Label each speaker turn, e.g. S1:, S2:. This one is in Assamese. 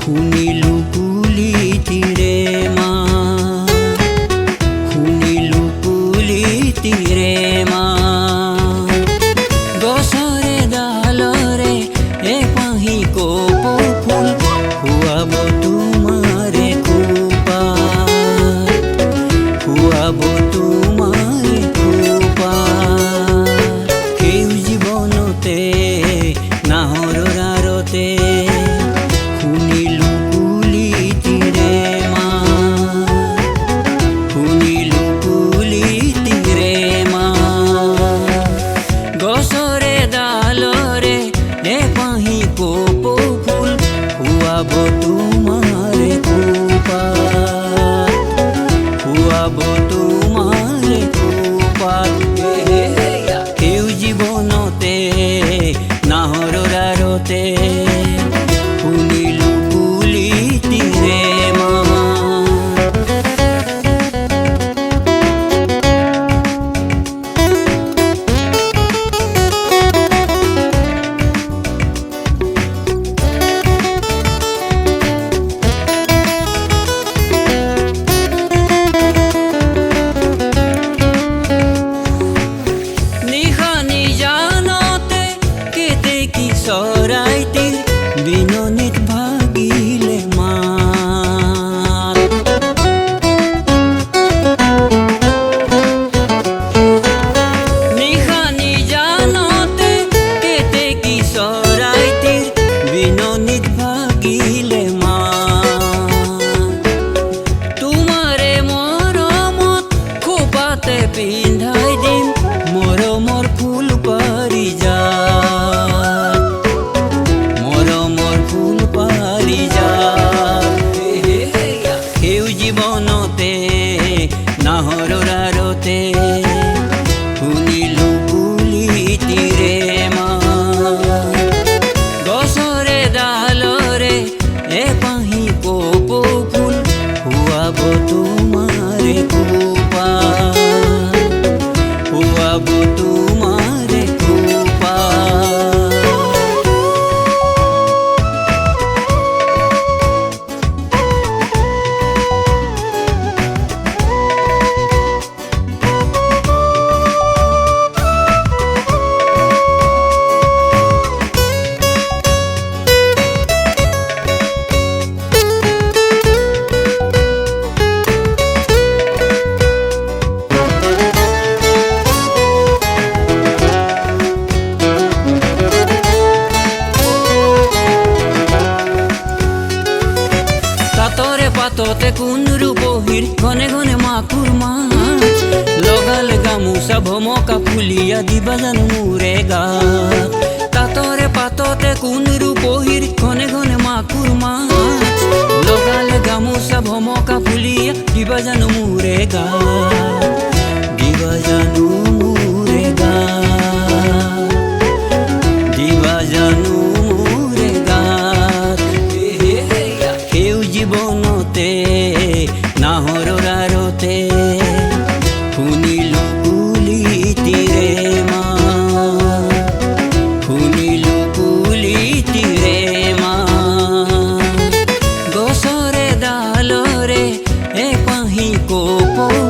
S1: শুনিলো কুলি তীৰে মা, শুনিলো কুলি তীৰে মা, গছৰে ডালৰে এপাহি কপৌ ফুল খুৱাব তোমাৰে খোপা, খুৱাব তোমাৰে খোপা। সেই জীৱনতে নাহৰৰ আৰতে শুনিলো কুলি তীৰে মা, শুনিলো কুলি তীৰে মা, গছৰে ডালৰে এপাহি কপৌ ফুল খুৱাব তোমাৰে খোপা, খুৱাব তোমাৰে খোপা। সেই জীৱনতে নাহৰৰ আৰতে শুনিলো কুলি তীৰে মা। চৰাইটিৰ বিননিত ভাগিলে মাত, নিশা নিজানতে কেতেকী চৰাইটিৰ বিননিত ভাগিলে মাত। তোমাৰে মৰমত খোপাতে পিন্ধাই দিম মৰমৰ ফুল পাৰি যা, জীৱনতে নাহৰৰ আৰতে শুনিলো কুলি তীৰে মা, গছৰে ডালৰে এপাহি কপৌ ফুল খুৱাব তোমাৰে খোপা, খুৱাব তোমাৰে খোপা। পাতৰে পাততে কোন ৰূপহীৰ ঘনে ঘনে মাকুৰ মাছ, লগালে গামোচা ভমকা ফুলিয়া দিবা জানো মোৰে গাত। তাতৰে পাততে কোন ৰূপহীৰ ঘনে ঘনে মাকুৰ মাছ, লগালে গামোচা ভমকা ফুলিয়া দিবা জানো মোৰে গাত, দিবা জানো মোৰে গাত, দিবা জানো মোৰে গাত। সেই জীৱনতে নাহৰৰ আৰতে শুনিলো কুলি তীৰে মা, শুনিলো কুলি তীৰে মা, গছৰে ডালৰে এপাহি কপৌ